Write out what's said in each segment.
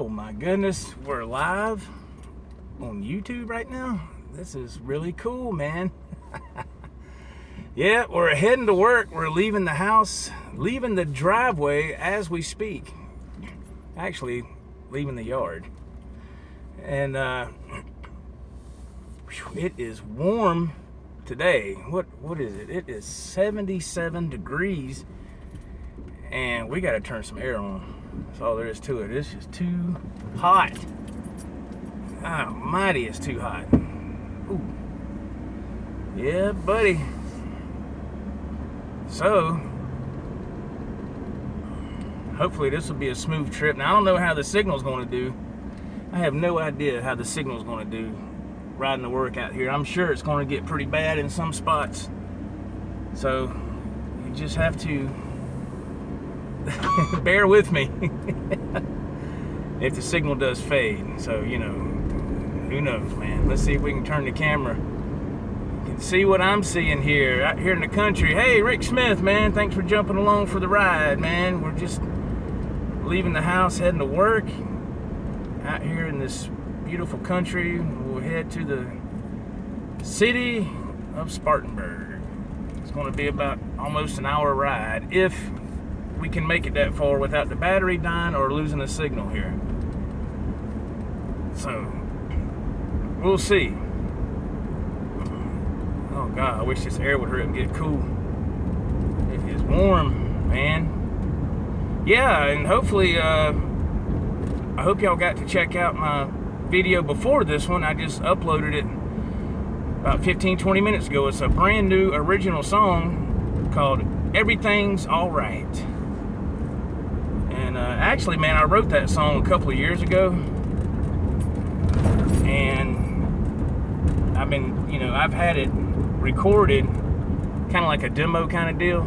Oh my goodness, we're live on YouTube right now. This is really cool, man. Yeah, we're heading to work. We're leaving the house, leaving the driveway as we speak. Actually, leaving the yard. And it is warm today. What is it? It is 77 degrees. And we got to turn some air on. That's all there is to it. It's just too hot. Almighty, it's too hot. Ooh. Yeah, buddy. So, hopefully this will be a smooth trip. Now, I don't know how the signal's going to do. I have no idea how the signal's going to do riding to work out here. I'm sure it's going to get pretty bad in some spots. So, you just have to bear with me if the signal does fade. So, you know, who knows, man. Let's see if we can turn the camera. You can see what I'm seeing here, out here in the country. Hey, Rick Smith, man, thanks for jumping along for the ride, man. We're just leaving the house, heading to work out here in this beautiful country. We'll head to the city of Spartanburg. It's going to be about almost an hour ride if we can make it that far without the battery dying or losing the signal here. So, we'll see. Oh God, I wish this air would hurry up and get cool. It is warm, man. Yeah, and hopefully, I hope y'all got to check out my video before this one. I just uploaded it about 15-20 minutes ago. It's a brand new original song called Everything's Alright. And actually, man, I wrote that song a couple of years ago, and I've had it recorded, kind of like a demo kind of deal.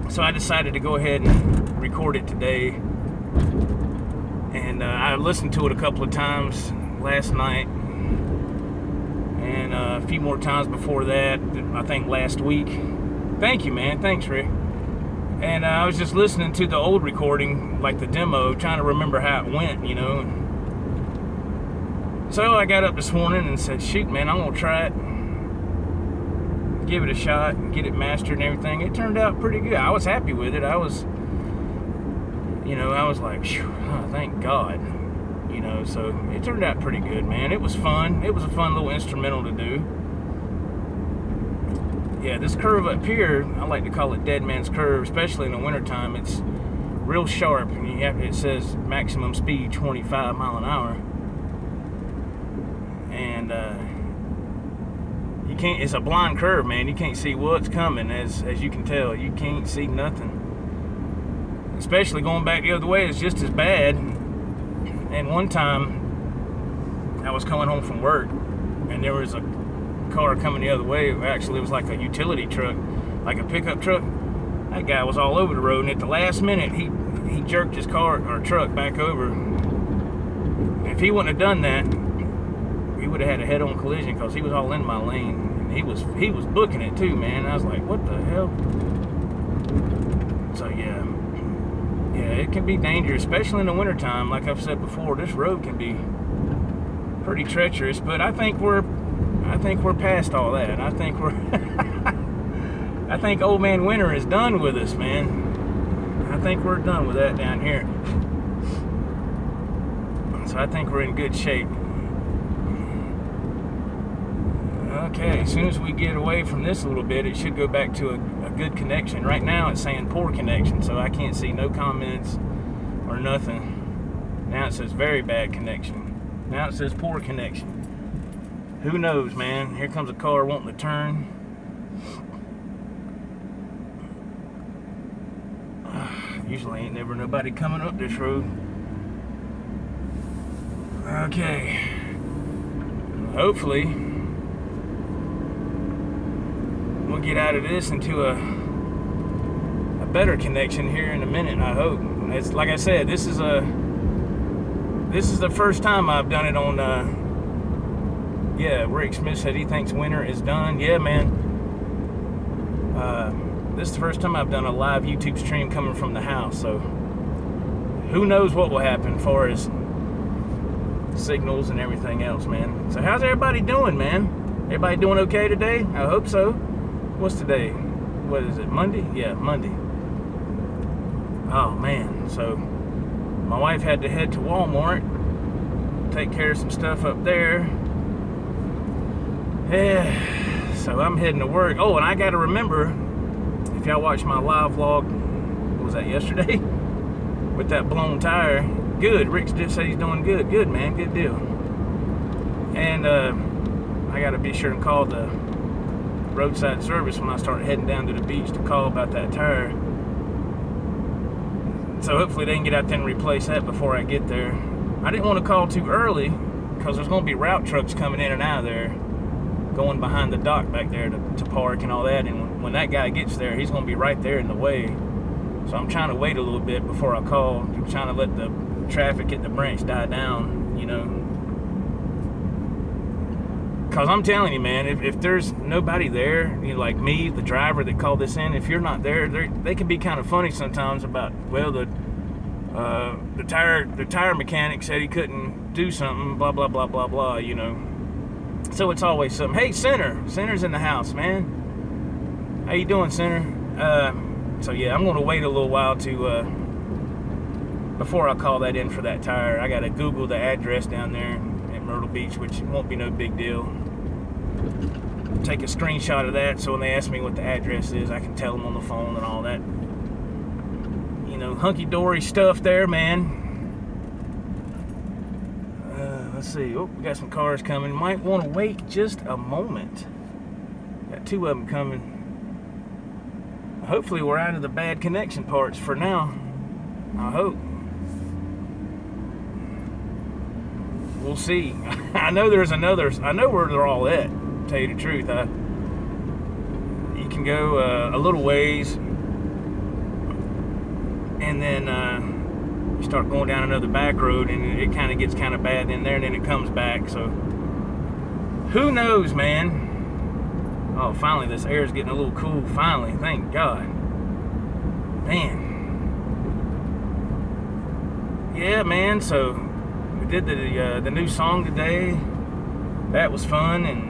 So I decided to go ahead and record it today, and I listened to it a couple of times last night, and a few more times before that, I think last week. Thank you, man. Thanks, Rick. And I was just listening to the old recording, like the demo, trying to remember how it went, you know. So I got up this morning and said, shoot, man, I'm going to try it. Give it a shot and get it mastered and everything. It turned out pretty good. I was happy with it. I was like, oh, thank God. You know, so it turned out pretty good, man. It was fun. It was a fun little instrumental to do. Yeah, this curve up here, I like to call it Dead Man's Curve, especially in the wintertime. It's real sharp, and it says maximum speed 25 mile an hour. And you can't. It's a blind curve, man. You can't see what's coming, as you can tell. You can't see nothing. Especially going back the other way is just as bad. And one time, I was coming home from work, and there was a car coming the other way. Actually, it was like a utility truck, like a pickup truck. That guy was all over the road, and at the last minute, he jerked his car or truck back over. If he wouldn't have done that, he would have had a head-on collision, because he was all in my lane, and he was booking it too, man. I was like, what the hell? So yeah, it can be dangerous, especially in the wintertime. Like I've said before, this road can be pretty treacherous, but I think we're past all that. I think I think old man winter is done with us, man. I think we're done with that down here. So I think we're in good shape. Okay, as soon as we get away from this a little bit, it should go back to a good connection. Right now it's saying poor connection, so I can't see no comments or nothing. Now it says very bad connection. Now it says poor connection. Who knows, man? Here comes a car wanting to turn. Usually ain't never nobody coming up this road. Okay. Hopefully, we'll get out of this into a better connection here in a minute, I hope. It's, like I said, this is the first time I've done it on yeah, Rick Smith said he thinks winter is done. Yeah, man. This is the first time I've done a live YouTube stream coming from the house, so who knows what will happen as far as signals and everything else, man. So how's everybody doing, man? Everybody doing okay today? I hope so. What's today? What is it, Monday? Yeah, Monday. Oh, man. So my wife had to head to Walmart, take care of some stuff up there. Yeah. So I'm heading to work. Oh, and I got to remember, if y'all watched my live vlog, what was that, yesterday? With that blown tire. Good. Rick just said he's doing good. Good, man. Good deal. And I got to be sure and call the roadside service when I start heading down to the beach to call about that tire. So hopefully they can get out there and replace that before I get there. I didn't want to call too early because there's going to be route trucks coming in and out of there, going behind the dock back there to park and all that. And when that guy gets there, he's going to be right there in the way. So I'm trying to wait a little bit before I call. I'm trying to let the traffic at the branch die down, you know. Because I'm telling you, man, if there's nobody there, you know, like me, the driver that called this in, if you're not there, they can be kind of funny sometimes about, well, the tire mechanic said he couldn't do something, blah, blah, blah, blah, blah, you know. So it's always something. Hey, Center's in the house, man. How you doing, Center? So yeah, I'm going to wait a little while to before I call that in for that tire. I got to Google the address down there at Myrtle Beach, which won't be no big deal. Take a screenshot of that so when they ask me what the address is, I can tell them on the phone and all that. You know, hunky-dory stuff there, man. Let's see. Oh, we got some cars coming. Might want to wait just a moment. Got two of them coming. Hopefully we're out of the bad connection parts for now. I hope. We'll see. I know there's another. I know where they're all at. To tell you the truth, you can go a little ways, and then you start going down another back road, and it kind of gets kind of bad in there, and then it comes back. So who knows, man? Oh, finally, this air is getting a little cool. Finally, thank God. Man. Yeah, man. So we did the new song today. That was fun, and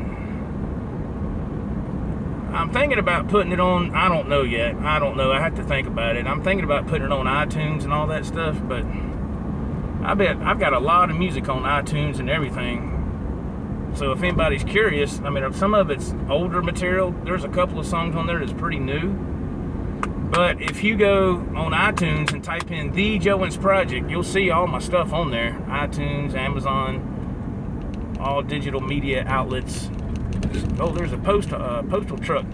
I'm thinking about putting it on. I don't know yet. I don't know. I have to think about it. I'm thinking about putting it on iTunes and all that stuff, but I bet I've got a lot of music on iTunes and everything. So if anybody's curious, I mean, some of it's older material. There's a couple of songs on there that's pretty new. But if you go on iTunes and type in The Joe Ince Project, you'll see all my stuff on there. iTunes, Amazon, all digital media outlets. Oh, there's a postal truck.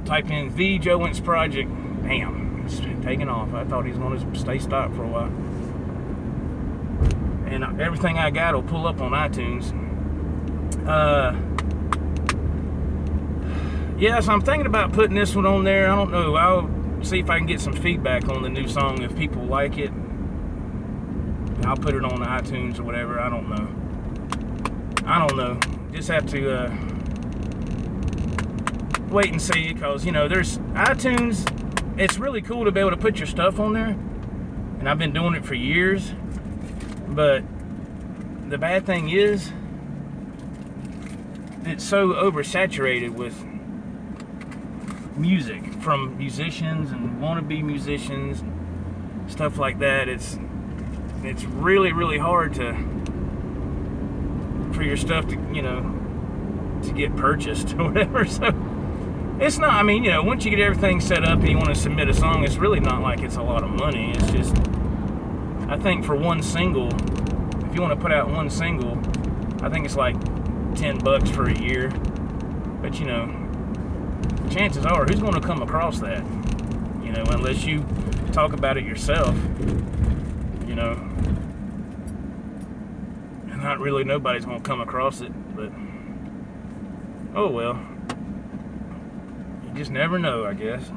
Type in The Joe Ince Project. Damn, it's taking off. I thought he was going to stay stopped for a while. And everything I got will pull up on iTunes. Yeah, so I'm thinking about putting this one on there. I don't know. I'll see if I can get some feedback on the new song. If people like it, I'll put it on iTunes or whatever. I don't know. Just have to wait and see, because, you know, there's iTunes. It's really cool to be able to put your stuff on there, and I've been doing it for years. But the bad thing is, it's so oversaturated with music from musicians and wannabe musicians, stuff like that. It's really, really hard for your stuff to, you know, to get purchased or whatever. So it's not, I mean, you know, once you get everything set up and you want to submit a song, it's really not like it's a lot of money. It's just, I think for one single, if you want to put out one single, I think it's like $10 for a year. But, you know, chances are, who's going to come across that? You know, unless you talk about it yourself, you know. And not really, nobody's going to come across it, but oh well. You just never know, I guess.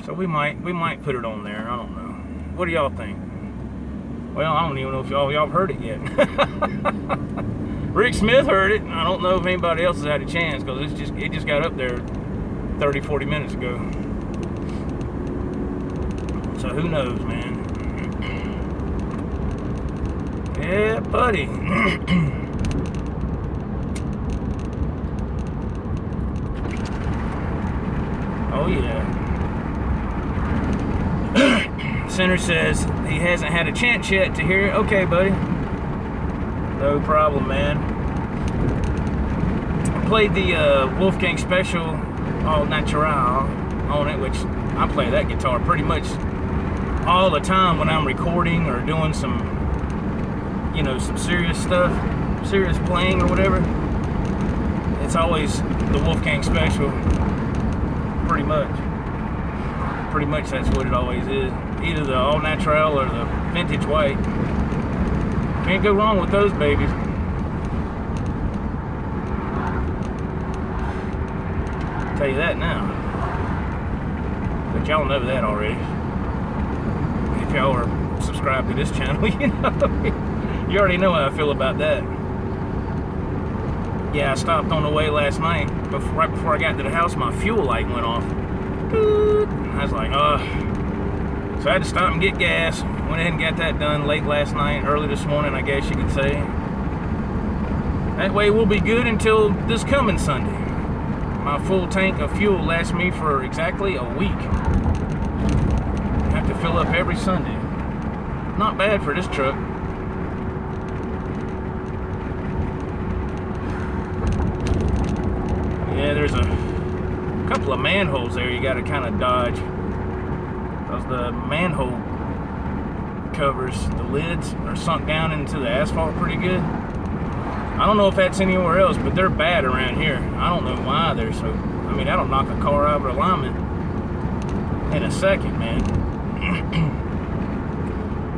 So we might put it on there. I don't know. What do y'all think? Well, I don't even know if y'all have heard it yet. Rick Smith heard it. I don't know if anybody else has had a chance, because it just got up there 30-40 minutes ago. So who knows, man? Yeah, buddy. Oh, yeah. Center says he hasn't had a chance yet to hear it. Okay, buddy. No problem, man. I played the Wolfgang Special All Natural on it, which I play that guitar pretty much all the time when I'm recording or doing some, you know, some serious stuff, serious playing or whatever. It's always the Wolfgang Special. Pretty much that's what it always is. Either the all natural or the vintage white. Can't go wrong with those babies. Tell you that now. But y'all know that already. If y'all are subscribed to this channel, you know, you already know how I feel about that. Yeah, I stopped on the way last night. Right before I got to the house, my fuel light went off. I was like, so I had to stop and get gas. Went ahead and got that done late last night, early this morning, I guess you could say. That way we'll be good until this coming Sunday. My full tank of fuel lasts me for exactly a week. I have to fill up every Sunday. Not bad for this truck. Yeah, there's a couple of manholes there you got to kind of dodge. Because the manhole covers, the lids are sunk down into the asphalt pretty good. I don't know if that's anywhere else, but they're bad around here. I don't know why they're so. I mean, that'll knock a car out of alignment in a second, man.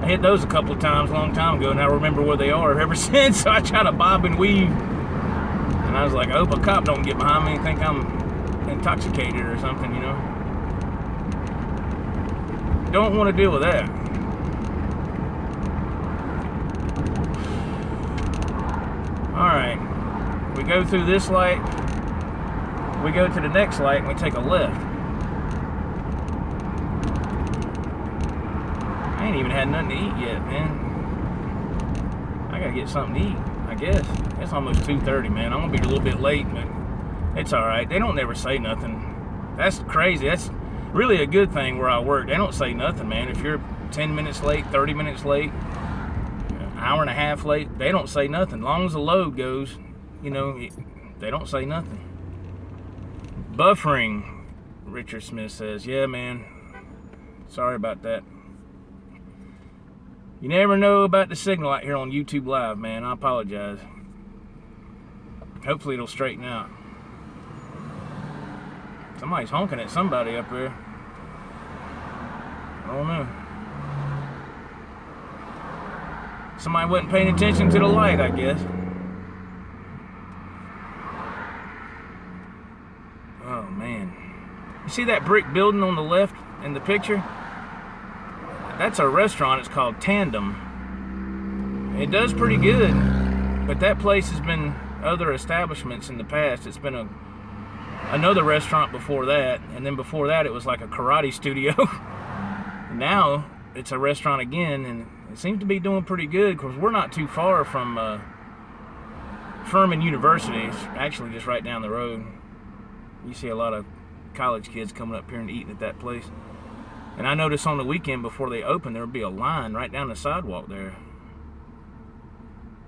I hit those a couple of times a long time ago, and I remember where they are ever since. So I try to bob and weave. And I was like, I hope a cop don't get behind me and think I'm intoxicated or something, you know. Don't want to deal with that. Alright, we go through this light, we go to the next light, and we take a left. I ain't even had nothing to eat yet, man. I gotta get something to eat, I guess. It's almost 2:30, man. I'm gonna be a little bit late, but it's alright. They don't never say nothing. That's crazy. That's really a good thing where I work. They don't say nothing, man. If you're 10 minutes late, 30 minutes late, hour and a half late, they don't say nothing. As long as the load goes, you know, they don't say nothing. Buffering, Richard Smith says, yeah, man, sorry about that. You never know about the signal out here on YouTube Live, man. I apologize. Hopefully it'll straighten out. Somebody's honking at somebody up there. I don't know. Somebody wasn't paying attention to the light, I guess. Oh, man. You see that brick building on the left in the picture? That's a restaurant. It's called Tandem. It does pretty good, but that place has been other establishments in the past. It's been another restaurant before that, and then before that it was like a karate studio. Now it's a restaurant again, and it seems to be doing pretty good because we're not too far from Furman University. It's actually just right down the road. You see a lot of college kids coming up here and eating at that place. And I noticed on the weekend before they open, there would be a line right down the sidewalk there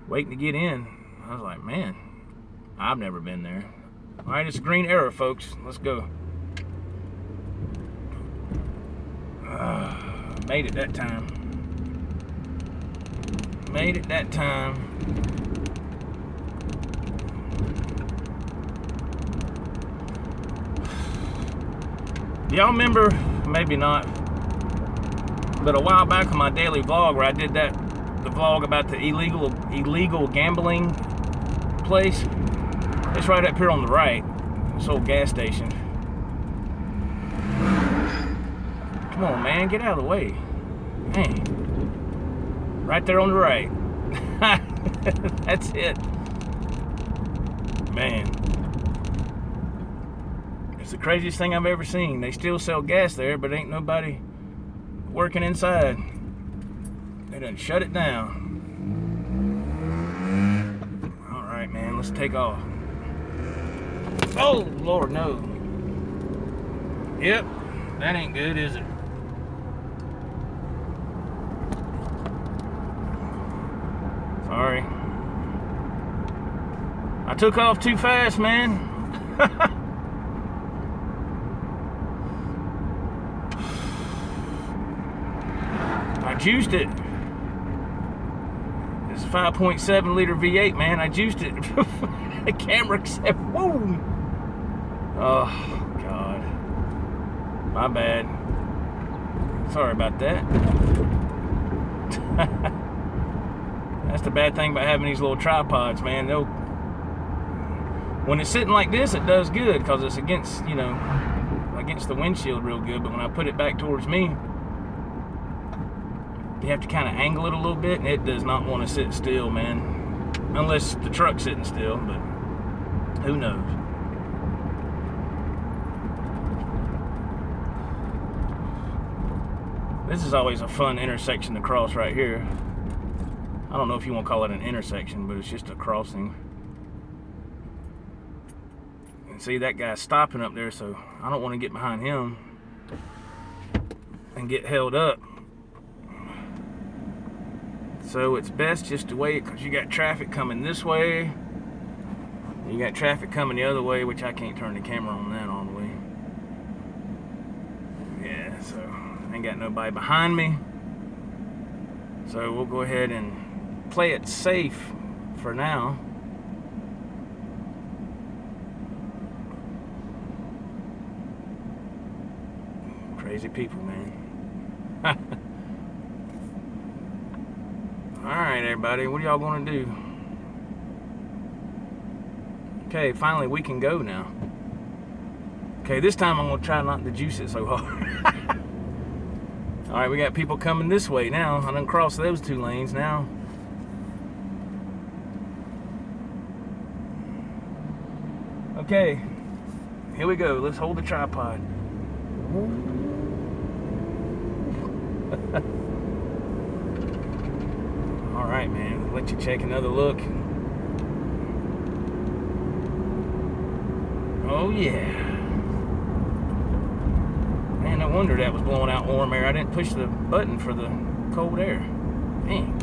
waiting to get in. I was like, man, I've never been there. All right, it's a green arrow, folks. Let's go. Made it that time. Made it that time. Y'all remember, maybe not, but a while back on my daily vlog where I did the vlog about the illegal gambling place. It's right up here on the right. This old gas station. Come on, man, get out of the way. Hey, right there on the right. That's it. Man, it's the craziest thing I've ever seen. They still sell gas there, but ain't nobody working inside. They done shut it down. All right, man, let's take off. Oh, Lord, no. Yep, that ain't good, is it? Sorry. I took off too fast, man. I juiced it. It's a 5.7 liter V8, man. I juiced it. The camera said, whoa. Oh, God. My bad. Sorry about that. That's the bad thing about having these little tripods, man. When it's sitting like this, it does good because it's against, against the windshield real good. But when I put it back towards me, you have to kind of angle it a little bit, and it does not want to sit still, man. Unless the truck's sitting still, but who knows? This is always a fun intersection to cross right here. I don't know if you want to call it an intersection, but it's just a crossing. And see, that guy's stopping up there, so I don't want to get behind him and get held up. So it's best just to wait, because you got traffic coming this way. You got traffic coming the other way, which I can't turn the camera on that all the way. Yeah, so ain't got nobody behind me. So we'll go ahead and play it safe for now. Crazy people, man. Alright, everybody, what are y'all gonna do? Okay, finally we can go now. Okay, this time I'm gonna try not to juice it so hard. Alright, we got people coming this way now. I done crossed those two lanes now. Okay, here we go. Let's hold the tripod. Alright, man, let you check another look. Oh yeah. Man, no wonder that was blowing out warm air. I didn't push the button for the cold air. Man.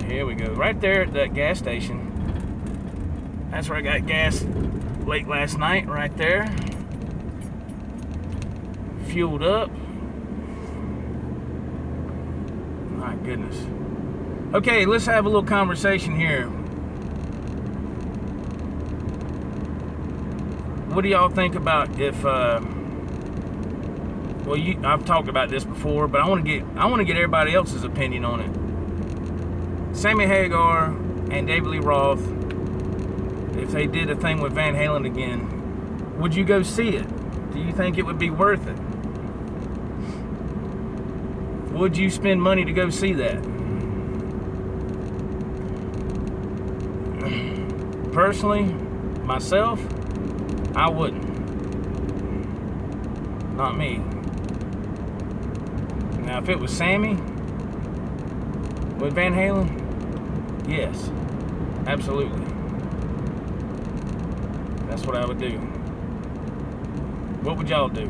Here we go. Right there at that gas station. That's where I got gas late last night, right there. Fueled up. My goodness. Okay, let's have a little conversation here. What do y'all think about if I've talked about this before, but I want to get everybody else's opinion on it. Sammy Hagar and David Lee Roth, if they did a thing with Van Halen again, would you go see it? Do you think it would be worth it? Would you spend money to go see that? Personally, myself, I wouldn't. Not me. Now, if it was Sammy with Van Halen, yes, absolutely. That's what I would do. What would y'all do?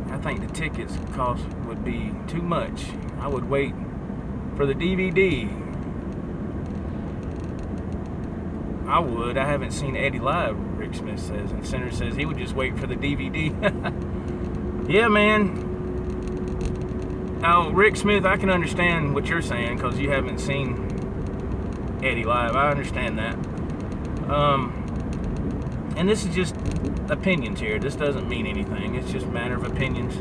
I think the tickets cost would be too much. I would wait for the DVD. I would. I haven't seen Eddie live, Rick Smith says, and Senator says he would just wait for the DVD. Yeah, man. Now, Rick Smith, I can understand what you're saying because you haven't seen Eddie live. I understand that. And this is just opinions here. This doesn't mean anything. It's just a matter of opinions.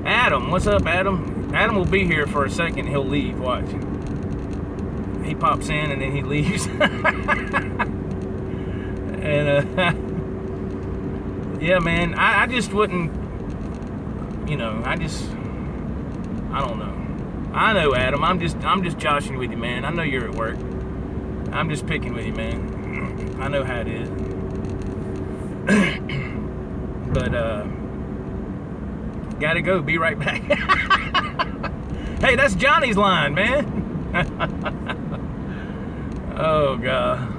Adam, what's up, Adam? Adam will be here for a second. He'll leave. Watch. He pops in and then he leaves. And yeah, man, I just wouldn't. I don't know. I know, Adam. I'm just joshing with you, man. I know you're at work. I'm just picking with you, man. I know how it is. But, gotta go. Be right back. Hey, that's Johnny's line, man. Oh, God.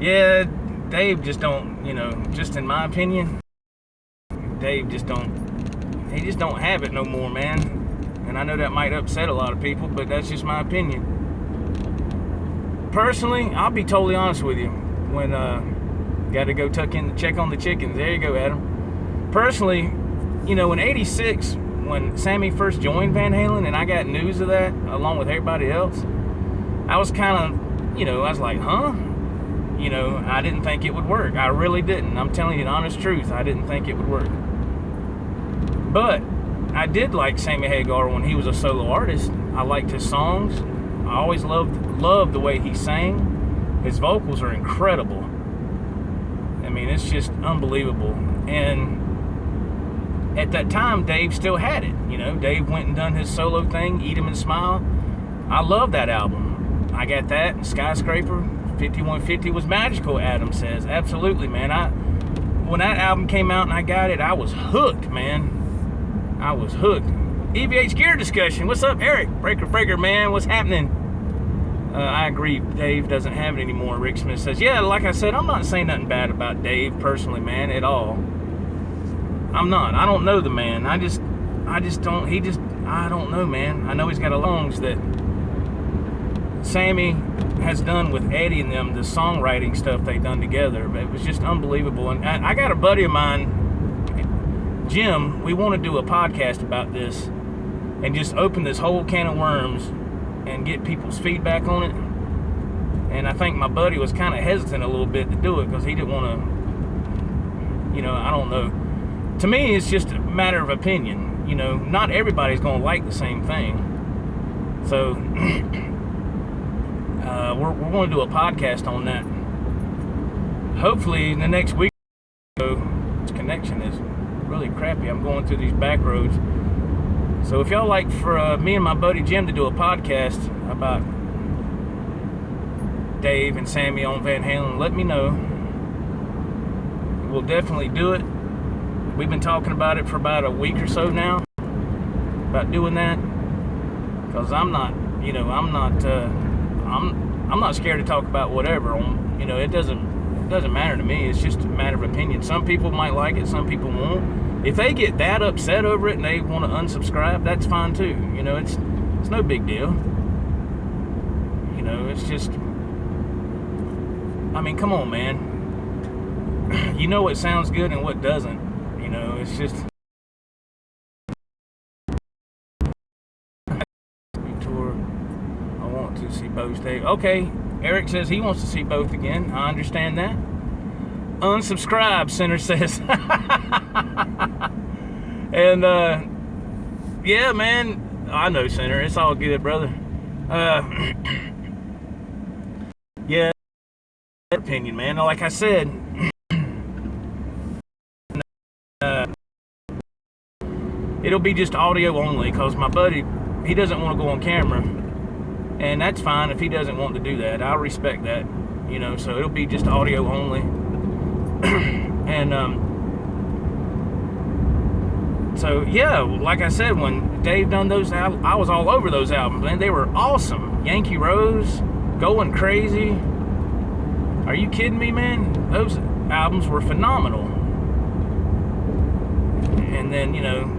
Yeah, Dave just don't, just in my opinion, Dave just don't have it no more, man. And I know that might upset a lot of people, but that's just my opinion. Personally, I'll be totally honest with you. When, got to go check on the chickens. There you go, Adam. Personally, in '86, when Sammy first joined Van Halen and I got news of that, along with everybody else, I was kind of, I was like, huh? I didn't think it would work. I really didn't. I'm telling you the honest truth. I didn't think it would work. But I did like Sammy Hagar when he was a solo artist. I liked his songs. I always loved the way he sang. His vocals are incredible. I mean, it's just unbelievable. And at that time, Dave still had it. Dave went and done his solo thing, Eat 'Em and Smile. I love that album. I got that, and Skyscraper. 5150 was magical, Adam says. Absolutely, man. When that album came out and I got it, I was hooked, man. I was hooked. EVH gear discussion. What's up, Eric? Breaker, man. What's happening? I agree. Dave doesn't have it anymore. Rick Smith says, yeah, like I said, I'm not saying nothing bad about Dave personally, man, at all. I'm not. I don't know the man. I don't know, man. I know he's got a lungs that Sammy has done with Eddie and them, the songwriting stuff they done together. It was just unbelievable. And I got a buddy of mine, Jim. We want to do a podcast about this and just open this whole can of worms and get people's feedback on it. And I think my buddy was kind of hesitant a little bit to do it because he didn't want to, I don't know. To me, it's just a matter of opinion. Not everybody's going to like the same thing. So we're going to do a podcast on that. Hopefully in the next week. This connection is really crappy. I'm going through these back roads. So if y'all like for me and my buddy Jim to do a podcast about Dave and Sammy on Van Halen, let me know. We'll definitely do it. We've been talking about it for about a week or so now, about doing that, because I'm not scared to talk about whatever. It doesn't matter to me. It's just a matter of opinion. Some people might like it, some people won't. If they get that upset over it and they want to unsubscribe, that's fine too. It's no big deal. It's just, come on, man. You know what sounds good and what doesn't. It's just tour. I want to see both, Dave. Okay, Eric says he wants to see both again. I understand that. Unsubscribe, Center says. And yeah, man, I know, Center. It's all good, brother. Yeah, opinion, man. Like I said, it'll be just audio only because my buddy, he doesn't want to go on camera, and that's fine if he doesn't want to do that. I'll respect that, so it'll be just audio only. And so yeah, like I said, when Dave done those albums, I was all over those albums, man. They were awesome. Yankee Rose, Going Crazy. Are you kidding me, man? Those albums were phenomenal. And then,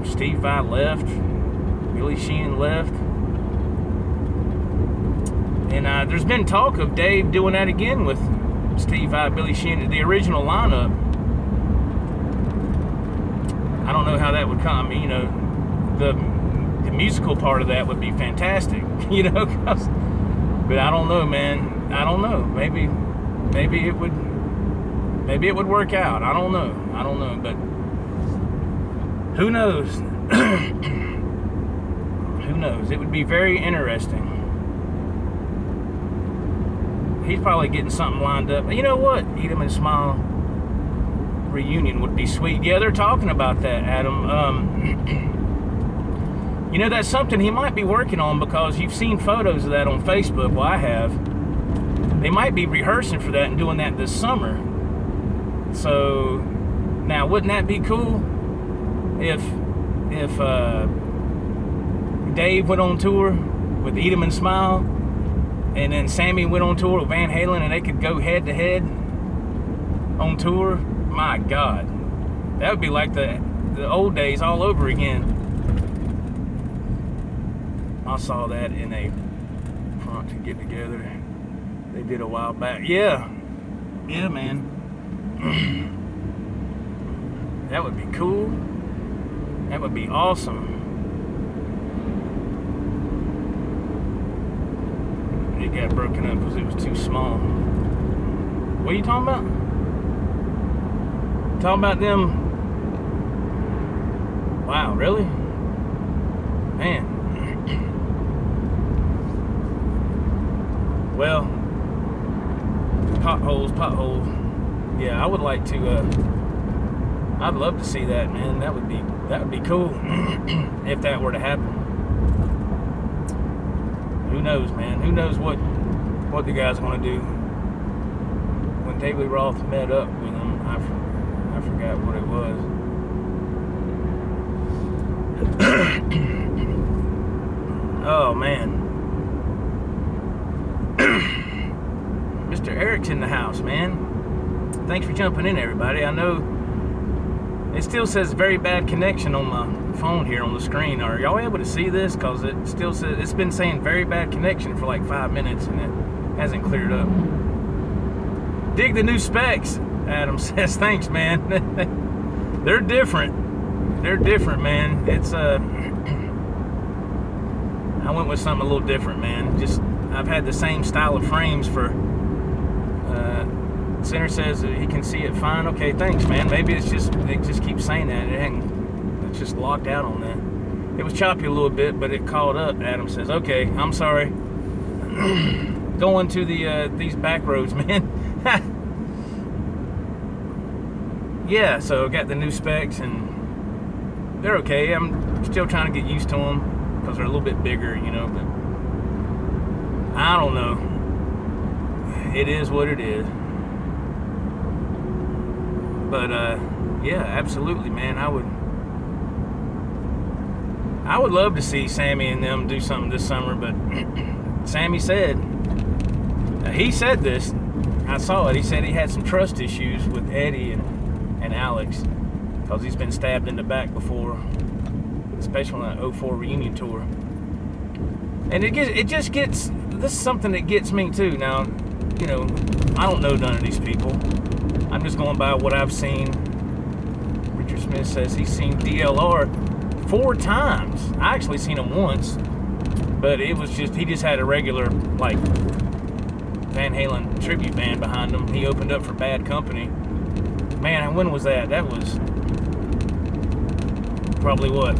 Steve Vai left, Billy Sheehan left. And there's been talk of Dave doing that again with Steve Vai, Billy Sheehan, the original lineup. I don't know how that would come. The musical part of that would be fantastic, but I don't know, man. I don't know. Maybe it would work out. I don't know, but who knows? Who knows? It would be very interesting. He's probably getting something lined up. You know what? Eat 'Em and Smile reunion would be sweet. Yeah, they're talking about that, Adam. That's something he might be working on because you've seen photos of that on Facebook. Well, I have. they might be rehearsing for that and doing that this summer. So now, wouldn't that be cool if Dave went on tour with Eat 'Em and Smile, and then Sammy went on tour with Van Halen, and they could go head to head on tour? My God, that would be like the old days all over again. I saw that in a front to get together they did a while back. Yeah, man. That would be cool. That would be awesome. It got broken up because it was too small. What are you talking about? Talking about them? Wow, really? Man. Well, potholes. Yeah, I would like to. I'd love to see that, man. That would be cool if that were to happen. Who knows, man? Who knows what the guys want to do? When David Lee Roth met up with him, I forgot what it was. Oh man. Mr. Eric's in the house, man. Thanks for jumping in, everybody. I know it still says very bad connection on my phone here on the screen. Are y'all able to see this? Because it still says, it's been saying very bad connection for like 5 minutes and it hasn't cleared up. Dig the new specs, Adam says. Thanks, man. They're different. They're different, man. It's I went with something a little different, man. I've had the same style of frames for. Center says that he can see it fine. Okay, thanks, man. Maybe it just keeps saying that. It's just locked out on that. It was choppy a little bit, but it caught up. Adam says, okay, I'm sorry. Going to these back roads, man. Yeah, so I got the new specs, and they're okay. I'm still trying to get used to them because they're a little bit bigger, you know, but I don't know. It is what it is. But yeah, absolutely, man. I would love to see Sammy and them do something this summer, but Sammy said, he said this, I saw it, he said he had some trust issues with Eddie and Alex because he's been stabbed in the back before, especially on that 04 reunion tour. And it just gets, this is something that gets me too. Now, you know, I don't know none of these people. I'm just going by what I've seen. Richard Smith says he's seen DLR 4 times. I actually seen him once, but it was just, he just had a regular, like, Van Halen tribute band behind him. He opened up for Bad Company. Man, when was that? That was probably what?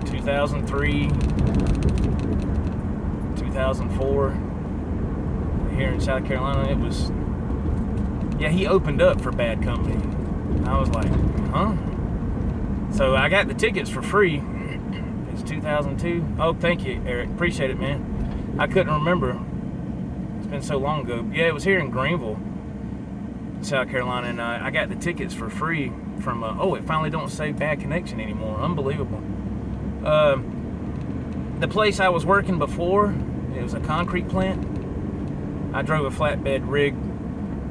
2003, 2004, here in South Carolina. It was, yeah, he opened up for Bad Company. I was like, huh? So I got the tickets for free. It's 2002. Oh, thank you, Eric. Appreciate it, man. I couldn't remember. It's been so long ago. Yeah, it was here in Greenville, South Carolina, and I got the tickets for free from, oh, it finally don't say Bad Connection anymore. Unbelievable. The place I was working before, it was a concrete plant. I drove a flatbed rig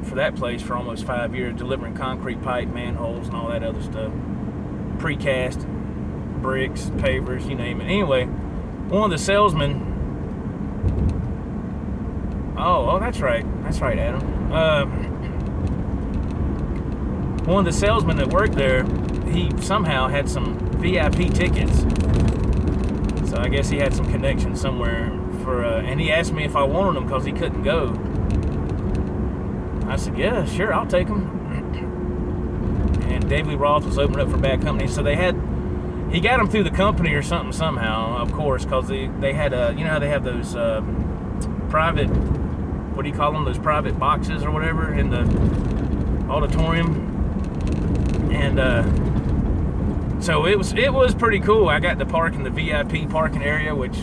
for that place for almost 5 years, delivering concrete pipe, manholes, and all that other stuff. Precast, bricks, pavers, you name it. Anyway, one of the salesmen, oh, that's right, Adam. One of the salesmen that worked there, he somehow had some VIP tickets. So I guess he had some connection somewhere for, and he asked me if I wanted them because he couldn't go. I said, yeah, sure, I'll take them. And David Lee Roth was opening up for Bad Company, so he got them through the company or something somehow, of course, because they had, you know how they have those private, what do you call them, those private boxes or whatever in the auditorium. And so it was pretty cool. I got to park in the VIP parking area, which,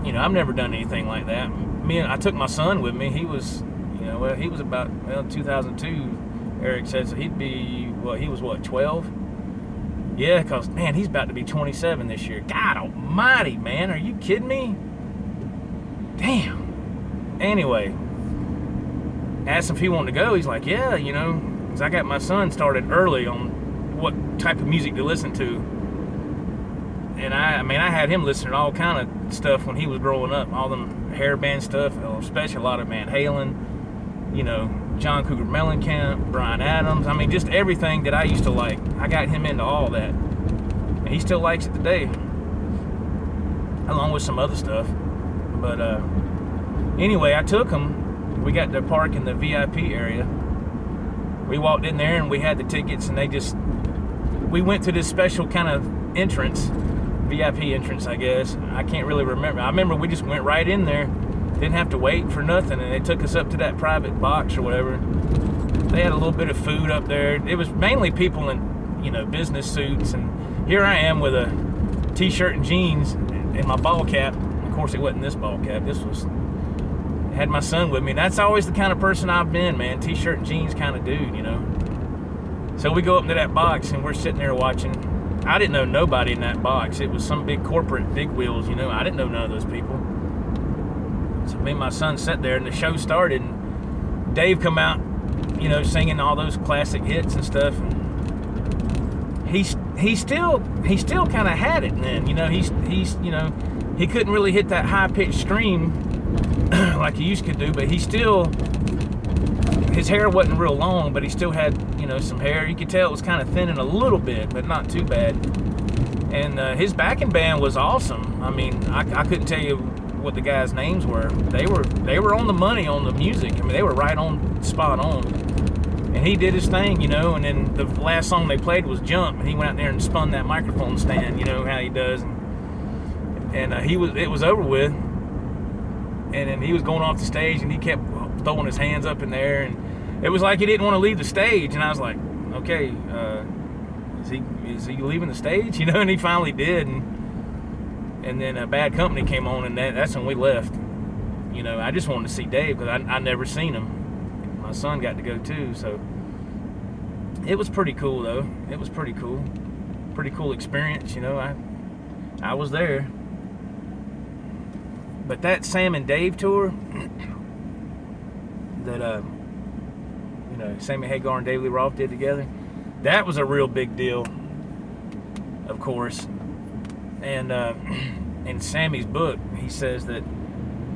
you know, I've never done anything like that. I took my son with me. He was, he was about 2002. Eric said so he'd be he was 12. Yeah, because man, he's about to be 27 this year. God Almighty, man, are you kidding me? Damn. Anyway, asked him if he wanted to go. He's like, yeah, because I got my son started early on what type of music to listen to. And I had him listening to all kind of stuff when he was growing up, all them hair band stuff, especially a lot of Van Halen, John Cougar Mellencamp, Bryan Adams. I mean, just everything that I used to like. I got him into all that. And he still likes it today, along with some other stuff. But anyway, I took him. We got to park in the VIP area. We walked in there and we had the tickets, and we went to this special kind of entrance, VIP entrance, I guess. I can't really remember. I remember we just went right in there, didn't have to wait for nothing, and they took us up to that private box or whatever. They had a little bit of food up there. It was mainly people in, business suits, and here I am with a t-shirt and jeans and my ball cap. Of course, it wasn't this ball cap. Had my son with me. And that's always the kind of person I've been, man. T-shirt and jeans kind of dude, So we go up into that box, and we're sitting there watching. I didn't know nobody in that box. It was some big corporate big wheels, I didn't know none of those people. So me and my son sat there, and the show started, and Dave come out, singing all those classic hits and stuff. And he still kind of had it then, he couldn't really hit that high-pitched scream like he used to do, but his hair wasn't real long, but he still had, some hair. You could tell it was kind of thinning a little bit, but not too bad. And his backing band was awesome. I mean, I couldn't tell you what the guys' names were. They were on the money on the music. I mean, they were right on, spot on. And he did his thing, and then the last song they played was Jump, and he went out there and spun that microphone stand, how he does. And it was over with. And then he was going off the stage, and he kept throwing his hands up in there, and it was like he didn't want to leave the stage. And I was like, okay, is he leaving the stage? And he finally did. And then Bad Company came on, and that's when we left. I just wanted to see Dave because I never seen him. My son got to go too, so it was pretty cool though. It was pretty cool experience. I was there. But that Sam and Dave tour, that Sammy Hagar and David Lee Roth did together, that was a real big deal, of course. And in Sammy's book, he says that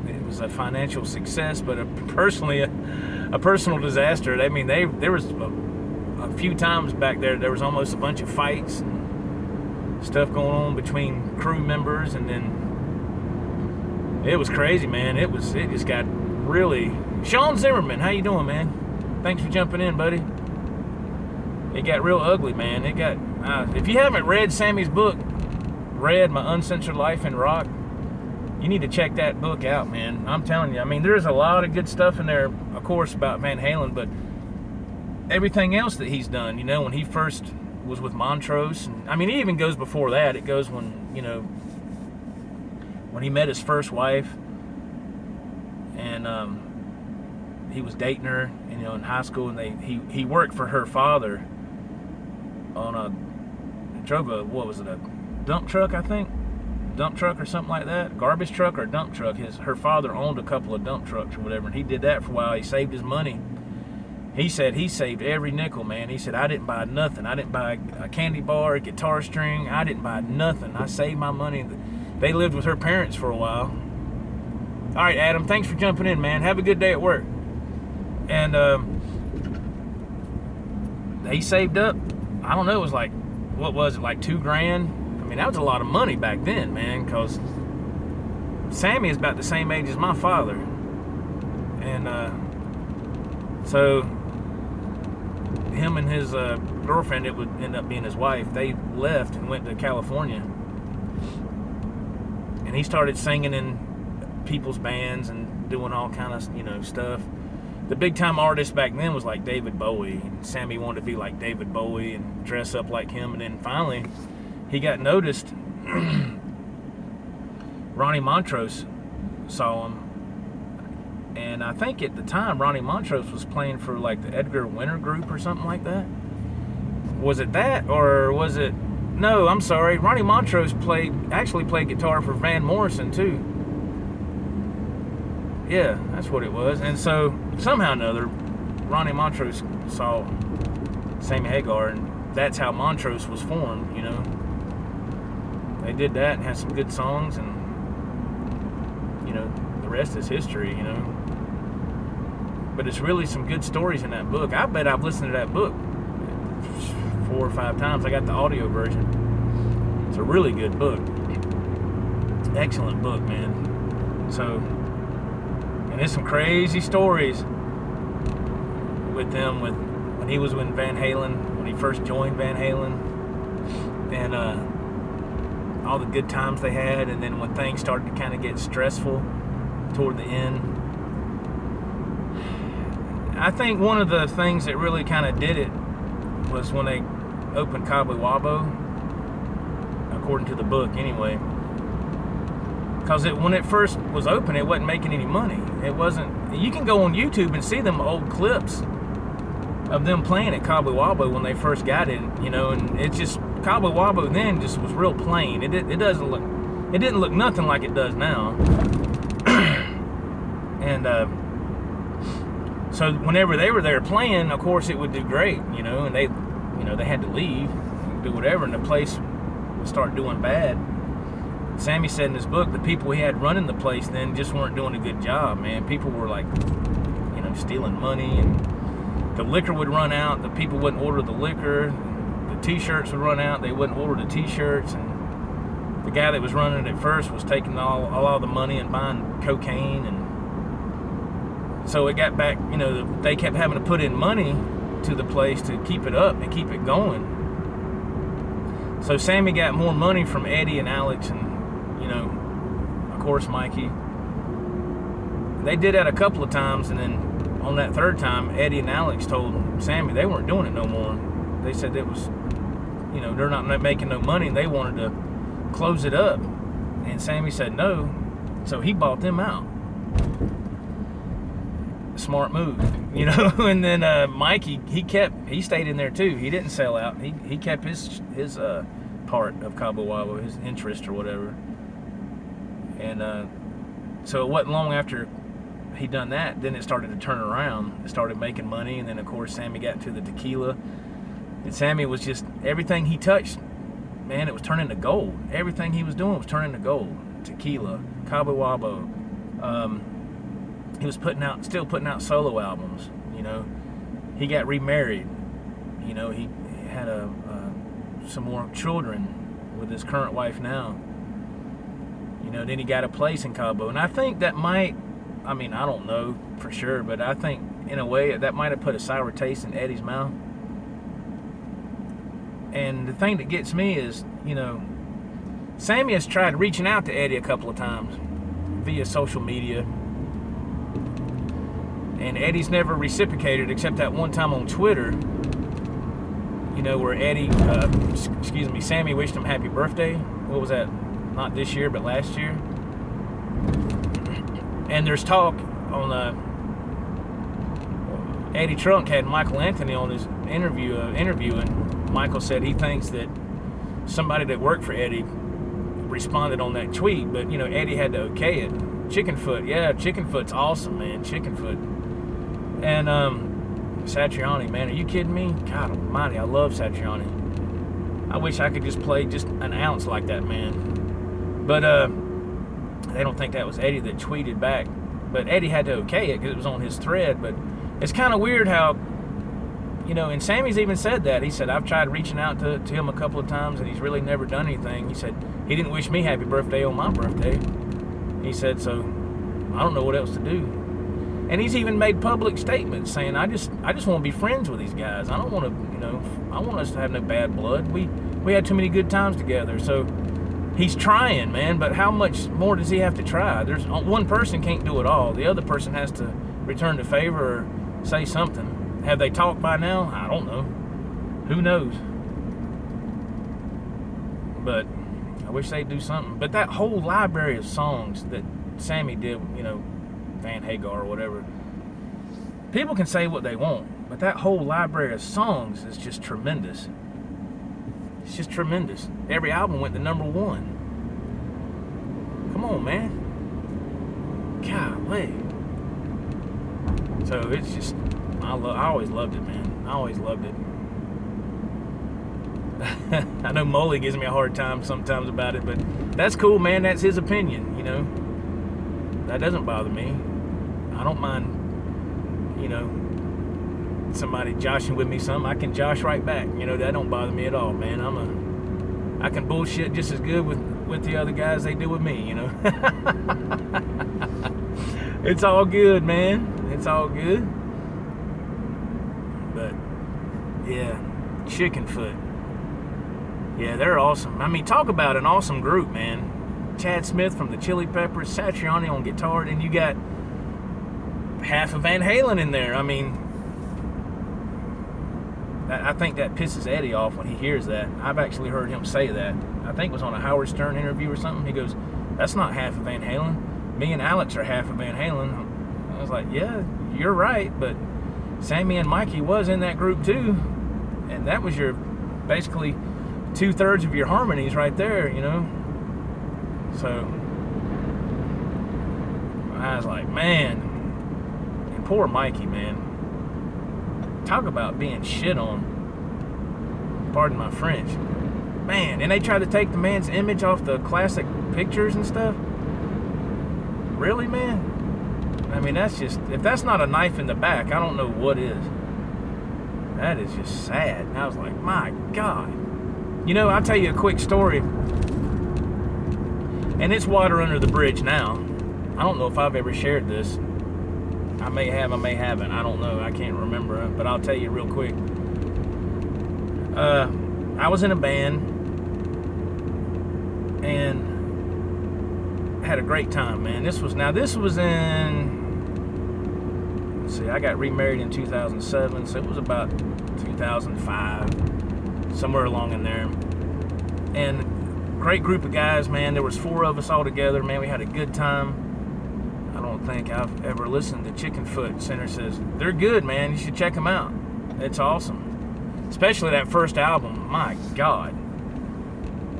it was a financial success, but personally a personal disaster. I mean, there was a few times back there was almost a bunch of fights and stuff going on between crew members, and then it was crazy, man. It just got really. Sean Zimmerman, how you doing, man? Thanks for jumping in, buddy. It got real ugly, man. It got. If you haven't read Sammy's book, My Uncensored Life in Rock, you need to check that book out, man. I'm telling you. I mean, there's a lot of good stuff in there, of course, about Van Halen, but everything else that he's done, when he first was with Montrose, and I mean, he even goes before that. It goes when, when he met his first wife, and he was dating her, in high school, and he worked for her father on drove a dump truck, I think. Dump truck or something like that, garbage truck or dump truck. Her father owned a couple of dump trucks or whatever, and he did that for a while. He saved his money. He said he saved every nickel, man. He said, I didn't buy nothing. I didn't buy a candy bar, a guitar string. I didn't buy nothing. I saved my money. They lived with her parents for a while. All right, Adam, thanks for jumping in, man. Have a good day at work. And he saved up, I don't know, it was like, what was it, like $2,000? I mean, that was a lot of money back then, man, because Sammy is about the same age as my father. And so him and his girlfriend, it would end up being his wife, they left and went to California. And he started singing in people's bands and doing all kind of, stuff. The big time artist back then was like David Bowie. And Sammy wanted to be like David Bowie and dress up like him. And then finally, he got noticed. Ronnie Montrose saw him. And I think at the time Ronnie Montrose was playing for like the Edgar Winter Group or something like that. Was it that, or was it? No, I'm sorry. Ronnie Montrose actually played guitar for Van Morrison too. Yeah, that's what it was. And so somehow or another, Ronnie Montrose saw Sammy Hagar, and that's how Montrose was formed. You know, they did that and had some good songs, and you know, the rest is history. You know, but it's really some good stories in that book. I bet I've listened to that book 4 or 5 times. I got the audio version. It's a really good book. Excellent book, man. So, and there's some crazy stories with them, with when he was with Van Halen, when he first joined Van Halen, and all the good times they had, and then when things started to kind of get stressful toward the end. I think one of the things that really kind of did it was when they opened Cabo Wabo, according to the book anyway. Because when it first was open, it wasn't making any money. It wasn't. You can go on YouTube and see them old clips of them playing at Cabo Wabo when they first got it, you know, and it's just, Cabo Wabo then just was real plain. It didn't look nothing like it does now. And so whenever they were there playing, of course it would do great, you know, and they had to leave, do whatever, and the place would start doing bad. Sammy said in his book, the people he had running the place then just weren't doing a good job, man. People were like, you know, stealing money, and the liquor would run out, the people wouldn't order the liquor, the t-shirts would run out, they wouldn't order the t-shirts, and the guy that was running it at first was taking all the money and buying cocaine, and so it got back, you know, they kept having to put in money to the place to keep it up and keep it going. So Sammy got more money from Eddie and Alex and, you know, of course Mikey. They did that a couple of times, and then on that third time, Eddie and Alex told Sammy they weren't doing it no more. They said it was, you know, they're not making no money, and they wanted to close it up. And Sammy said no, so he bought them out. Smart move, you know. And then Mikey, he stayed in there too. He didn't sell out. He kept his part of Cabo Wabo, his interest or whatever. And so it wasn't long after he done that, then it started to turn around. It started making money, and then of course Sammy got to the tequila, and Sammy was just, everything he touched, man, it was turning to gold. Everything he was doing was turning to gold. Tequila, Cabo Wabo. He was still putting out solo albums, you know. He got remarried, you know. He had some more children with his current wife now. You know, then he got a place in Cabo, and I think that might, I mean, I don't know for sure, but I think in a way that might have put a sour taste in Eddie's mouth. And the thing that gets me is, you know, Sammy has tried reaching out to Eddie a couple of times via social media, and Eddie's never reciprocated, except that one time on Twitter, you know, where Sammy wished him happy birthday. What was that? Not this year, but last year. And there's talk on Eddie Trunk had Michael Anthony on his interviewing. Michael said he thinks that somebody that worked for Eddie responded on that tweet, but you know, Eddie had to okay it. Chickenfoot, yeah, Chickenfoot's awesome, man. Chickenfoot. And Satriani, man, are you kidding me? God almighty, I love Satriani. I wish I could just play just an ounce like that, man. But they don't think that was Eddie that tweeted back. But Eddie had to okay it because it was on his thread. But it's kind of weird how, you know, and Sammy's even said that. He said, I've tried reaching out to him a couple of times, and he's really never done anything. He said, he didn't wish me happy birthday on my birthday. He said, so I don't know what else to do. And he's even made public statements saying, I just want to be friends with these guys. I don't want to, you know, I want us to have no bad blood. We had too many good times together. So he's trying, man, but how much more does he have to try? There's one person can't do it all. The other person has to return the favor or say something. Have they talked by now? I don't know. Who knows? But I wish they'd do something. But that whole library of songs that Sammy did, you know, Van Hagar or whatever. People can say what they want, but that whole library of songs is just tremendous. It's just tremendous. Every album went to #1. Come on, man. Golly. So it's just, I always loved it, man. I always loved it. I know Molly gives me a hard time sometimes about it, but that's cool, man. That's his opinion, you know. That doesn't bother me. I don't mind, you know, somebody joshing with me some. I can josh right back. You know, that don't bother me at all, man. I can bullshit just as good with the other guys they do with me, you know. It's all good, man. It's all good. But yeah, Chickenfoot. Yeah, they're awesome. I mean, talk about an awesome group, man. Chad Smith from the Chili Peppers, Satriani on guitar, and you got half of Van Halen in there. I mean, I think that pisses Eddie off when he hears that. I've actually heard him say that. I think it was on a Howard Stern interview or something. He goes, "That's not half of Van Halen. Me and Alex are half of Van Halen." I was like, yeah, you're right, but Sammy and Mikey was in that group too. And that was your, basically, 2/3 of your harmonies right there, you know? So, I was like, man. And poor Mikey, man. Talk about being shit on. Pardon my French. Man, and they tried to take the man's image off the classic pictures and stuff. Really, man? I mean, that's just, if that's not a knife in the back, I don't know what is. That is just sad. And I was like, my God. You know, I'll tell you a quick story. And it's water under the bridge now. I don't know if I've ever shared this. I may have, I may haven't. I don't know. I can't remember. But I'll tell you real quick. I was in a band and had a great time, man. This was in, let's see, I got remarried in 2007, so it was about 2005, somewhere along in there. And great group of guys, man. There was 4 of us all together, man. We had a good time. I don't think I've ever listened to Chickenfoot. Center says, they're good, man. You should check them out. It's awesome. Especially that first album. My God.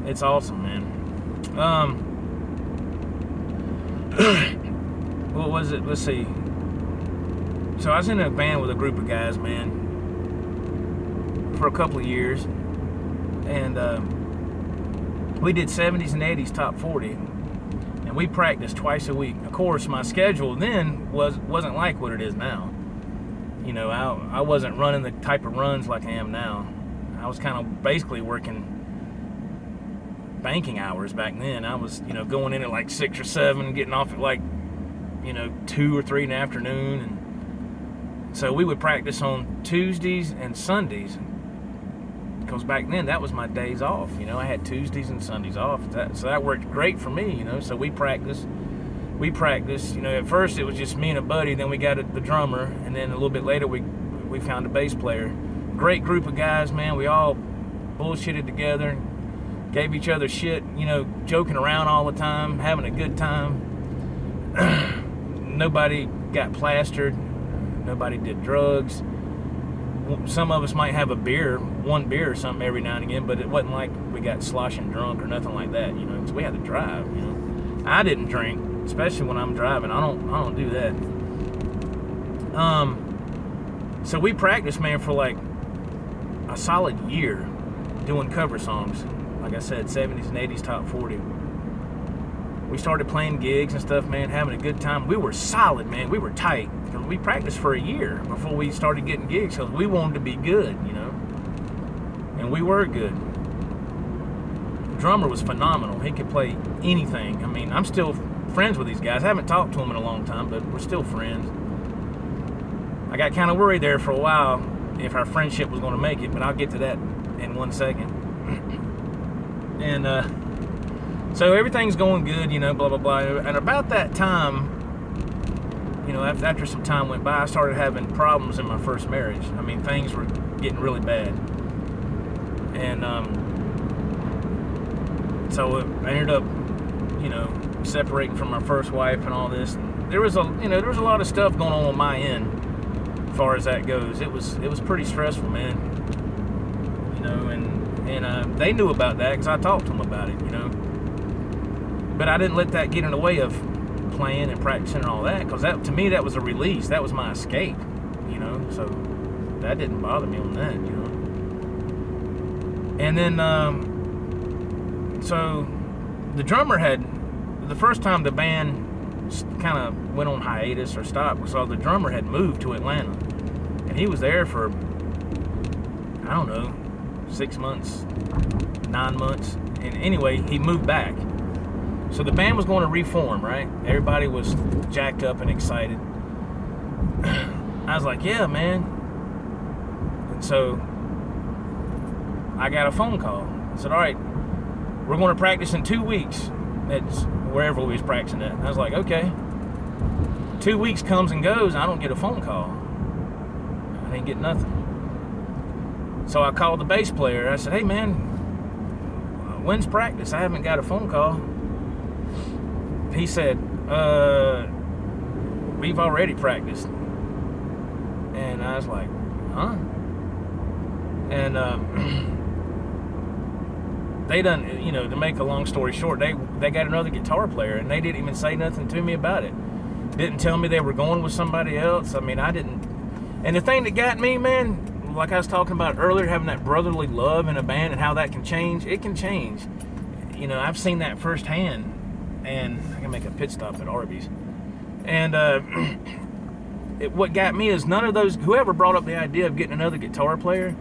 It's awesome, man. What was it? Let's see. So I was in a band with a group of guys, man, for a couple of years. And we did 70s and 80s top 40. And we practiced twice a week. Of course, my schedule then wasn't like what it is now. You know, I wasn't running the type of runs like I am now. I was kind of basically working banking hours back then. I was, you know, going in at like 6 or 7, getting off at like, you know, 2 or 3 in the afternoon. And so we would practice on Tuesdays and Sundays. Because back then, that was my days off. You know, I had Tuesdays and Sundays off. So that worked great for me, you know. So we practiced. You know, at first it was just me and a buddy. Then we got the drummer. And then a little bit later, we found a bass player. Great group of guys, man. We all bullshitted together. Gave each other shit, you know, joking around all the time. Having a good time. Nobody got plastered. Nobody did drugs. Some of us might have one beer or something every now and again, but it wasn't like we got sloshing drunk or nothing like that, you know, because we had to drive, you know. I didn't drink, especially when I'm driving. I don't do that. So we practiced, man, for like a solid year doing cover songs. Like I said, 70s and 80s top 40. We started playing gigs and stuff, man, having a good time. We were solid, man. We were tight. Because we practiced for a year before we started getting gigs because we wanted to be good, you know. And we were good. The drummer was phenomenal. He could play anything. I mean, I'm still friends with these guys. I haven't talked to them in a long time, but we're still friends. I got kind of worried there for a while if our friendship was going to make it, but I'll get to that in 1 second. And so everything's going good, you know, blah, blah, blah. And about that time, you know, after some time went by, I started having problems in my first marriage. I mean, things were getting really bad. And so I ended up, you know, separating from my first wife and all this. And there was a lot of stuff going on my end as far as that goes. It was pretty stressful, man. You know, and they knew about that because I talked to them about it, you know. But I didn't let that get in the way of playing and practicing and all that, because that, to me, that was a release. That was my escape, you know. So that didn't bother me on that, you know. And then, so the drummer had, the first time the band kind of went on hiatus or stopped, so the drummer had moved to Atlanta, and he was there for, I don't know, 6 months, 9 months, and anyway, he moved back. So the band was going to reform, right? Everybody was jacked up and excited. I was like, yeah, man. And so I got a phone call. I said, all right, we're going to practice in 2 weeks. That's wherever we was practicing at. And I was like, okay. 2 weeks comes and goes, I don't get a phone call. I didn't get nothing. So I called the bass player. I said, hey, man, when's practice? I haven't got a phone call. He said, we've already practiced. And I was like, huh? And they done, you know, to make a long story short, they got another guitar player, and they didn't even say nothing to me about it. Didn't tell me they were going with somebody else. I mean, I didn't. And the thing that got me, man, like I was talking about earlier, having that brotherly love in a band and how that can change, it can change. You know, I've seen that firsthand. And I can make a pit stop at Arby's. And what got me is none of those, whoever brought up the idea of getting another guitar player,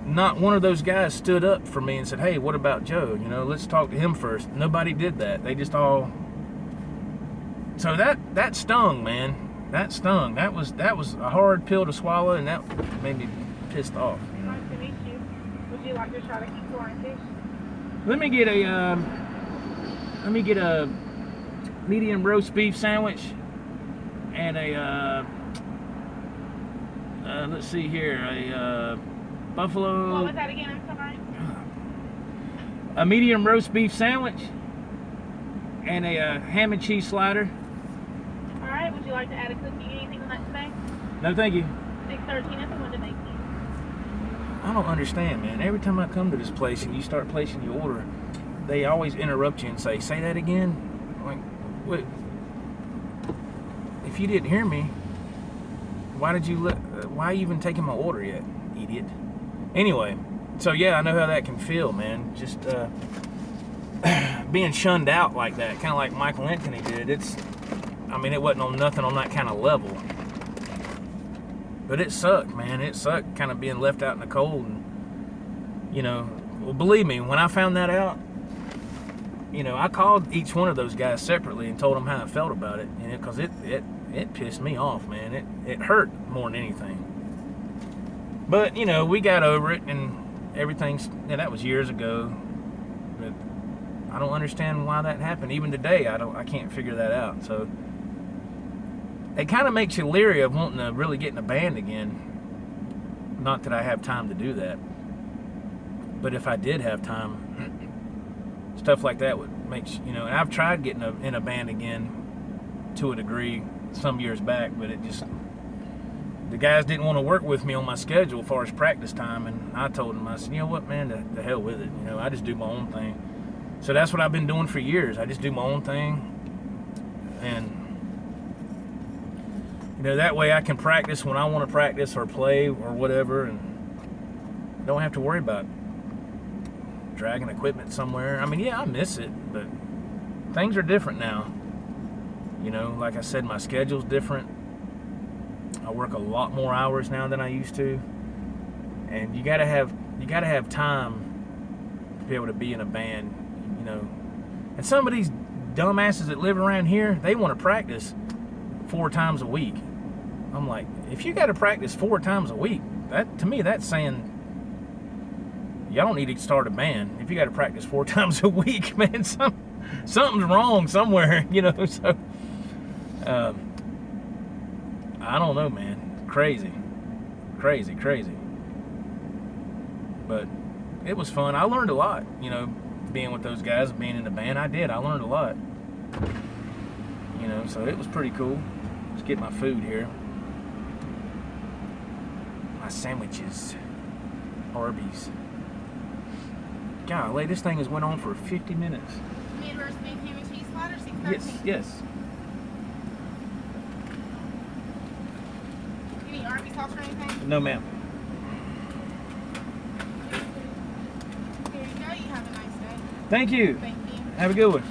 not one of those guys stood up for me and said, hey, what about Joe? You know, let's talk to him first. Nobody did that. They just all. So that stung, man. That stung. That was a hard pill to swallow, and that made me pissed off. Nice to meet you. Would you like to try to keep flying fish? Let me get a medium roast beef sandwich and a let's see here, a buffalo. What was that again? I'm sorry. A medium roast beef sandwich and a ham and cheese slider. All right. Would you like to add a cookie? Anything on that today? No, thank you. 6:13. That's the one to make you. I don't understand, man. Every time I come to this place and you start placing your order, they always interrupt you and say that again. Like, wait, if you didn't hear me, why are you even taking my order yet, idiot? Anyway, so yeah, I know how that can feel, man. Just being shunned out like that, kind of like Michael Anthony did. I mean, it wasn't on nothing on that kind of level, but it sucked, man. It sucked, kind of being left out in the cold. And, you know, well, believe me, when I found that out, you know, I called each one of those guys separately and told them how I felt about it, you know, because it pissed me off, man. It hurt more than anything. But, you know, we got over it, and everything's, and that was years ago. But I don't understand why that happened. Even today, I can't figure that out. So it kind of makes you leery of wanting to really get in a band again. Not that I have time to do that, but if I did have time, stuff like that would make, you know, and I've tried getting in a band again to a degree some years back, but the guys didn't want to work with me on my schedule as far as practice time, and I told them, I said, you know what, man, the hell with it. You know, I just do my own thing. So that's what I've been doing for years. I just do my own thing, and, you know, that way I can practice when I want to practice or play or whatever, and don't have to worry about dragging equipment somewhere. I mean, yeah, I miss it, but things are different now. You know, like I said, my schedule's different. I work a lot more hours now than I used to, and you gotta have time to be able to be in a band. You know, and some of these dumbasses that live around here, they want to practice 4 times a week. I'm like, if you got to practice 4 times a week, that to me that's saying y'all don't need to start a band. If you got to practice 4 times a week, man, something's wrong somewhere, you know. So I don't know, man. Crazy. But it was fun. I learned a lot, you know, being with those guys, being in the band. I learned a lot. you know, so it was pretty cool. Let's get my food here. My sandwiches. Arby's. Golly, this thing has went on for 50 minutes. Mid roast beef, ham and cheese slaughter, $6.13. Yes. You need Arby's sauce or anything? No, ma'am. There you go. You have a nice day. Thank you. Thank you. Have a good one. You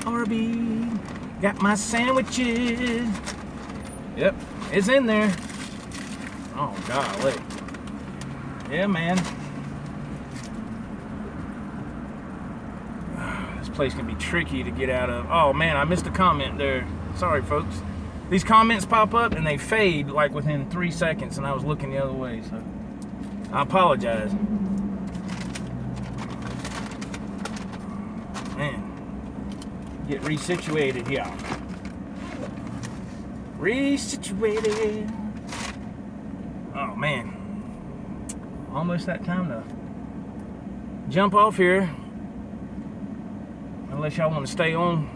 too. Arby's. Got my sandwiches. Yep, it's in there. Oh, golly. Yeah, man. This place can be tricky to get out of. Oh, man, I missed a comment there. Sorry, folks. These comments pop up and they fade like within 3 seconds, and I was looking the other way, so I apologize. Man, get resituated here. Resituated. Oh, man. Almost that time to jump off here. Unless y'all want to stay on.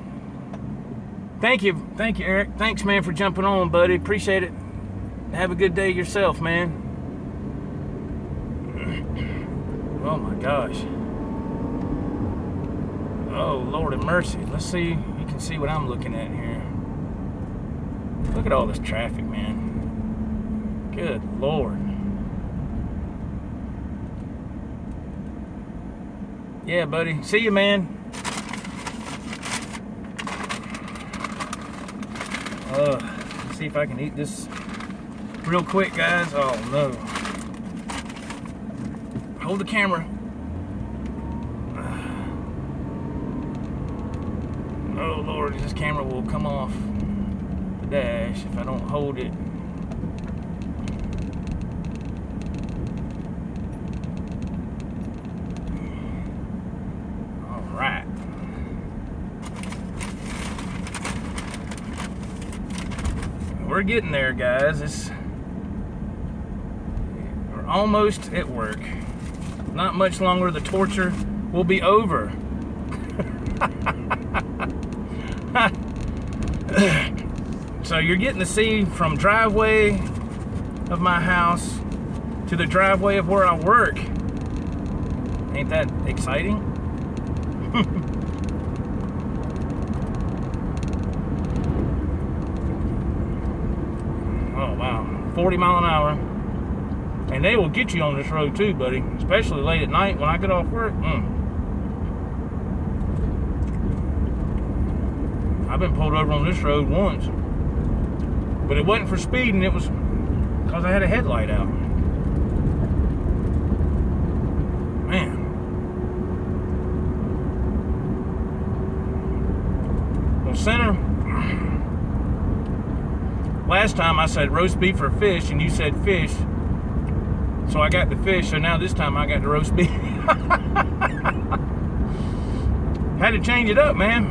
Thank you, Eric. Thanks, man, for jumping on, buddy. Appreciate it. Have a good day yourself, man. Oh my gosh. Oh, Lord of mercy. Let's see. You can see what I'm looking at here. Look at all this traffic, man. Good Lord. Yeah, buddy. See you, man. Let's see if I can eat this real quick, guys. Oh, no. Hold the camera. Oh, Lord, this camera will come off the dash if I don't hold it. Right. We're getting there, guys. We're almost at work. Not much longer, the torture will be over. So you're getting to see from driveway of my house to the driveway of where I work. Ain't that exciting? Oh, wow. 40 mile an hour. And they will get you on this road too, buddy. Especially late at night when I get off work. I've been pulled over on this road once. But it wasn't for speeding, it was because I had a headlight out. Man. Center, last time I said roast beef or fish and you said fish, so I got the fish, so now this time I got the roast beef. Had to change it up, man.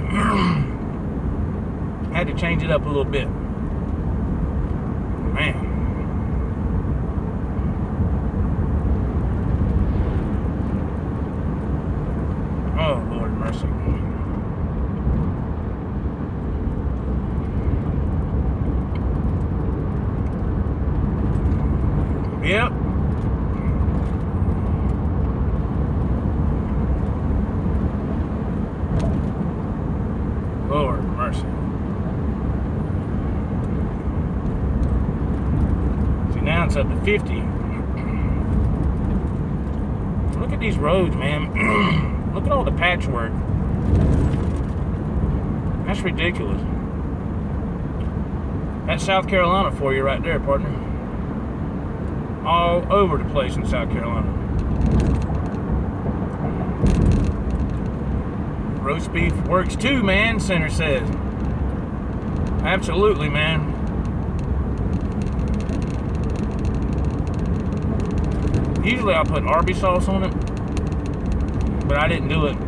Had to change it up a little bit, man. Oh, Lord mercy. Yep. Lord mercy. See, now it's up to 50. Look at these roads, man. Look at all the patchwork. That's ridiculous. That's South Carolina for you right there, partner. All over the place in South Carolina. Roast beef works too, man, Center says. Absolutely, man. Usually I'll put Arby's sauce on it, but I didn't do it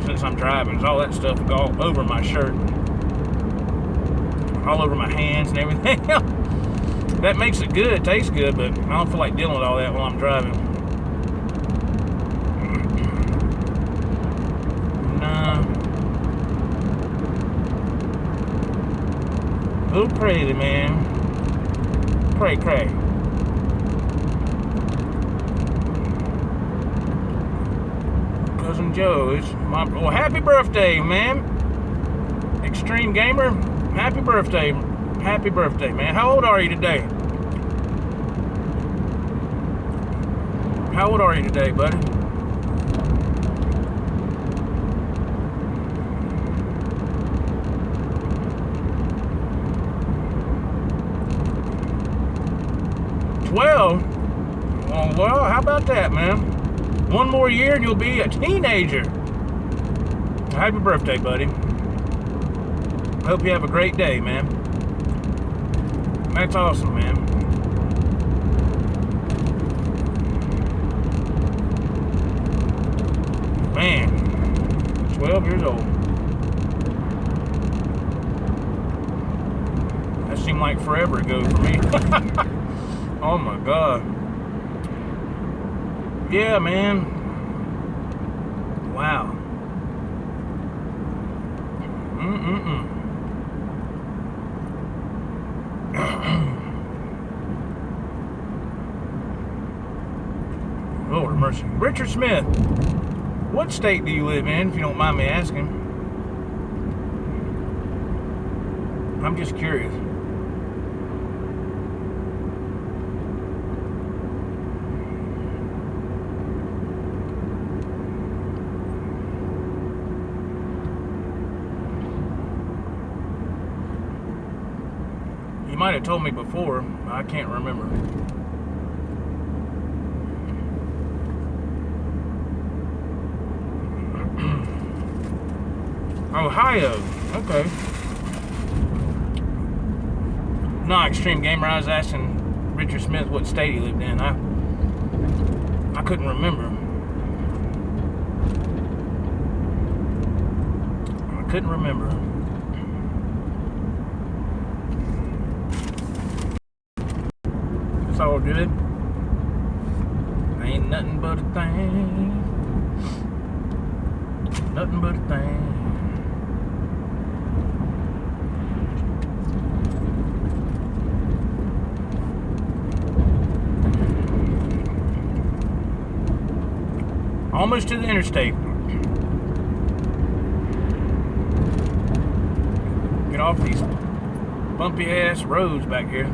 since I'm driving. It's all that stuff all over my shirt, all over my hands and everything. That makes it good, tastes good, but I don't feel like dealing with all that while I'm driving. Nah. little crazy, man. Cray. Cousin Joe, it's my... Well, happy birthday, man. Extreme Gamer, happy birthday. Happy birthday, man. How old are you today? How old are you today, buddy? Well, how about that, man? One more year and you'll be a teenager. Happy birthday, buddy. Hope you have a great day, man. That's awesome, man. Man, 12 years old. That seemed like forever ago for me. Oh my God. Yeah, man. Wow. Lord of mercy. Richard Smith, what state do you live in, if you don't mind me asking? I'm just curious. You might have told me before. I can't remember. Ohio. Okay. No, Extreme Gamer. I was asking Richard Smith what state he lived in. I couldn't remember. I couldn't remember. It's all good. Ain't nothing but a thing. Nothing but a thing. Almost to the interstate. Get off these bumpy ass roads back here.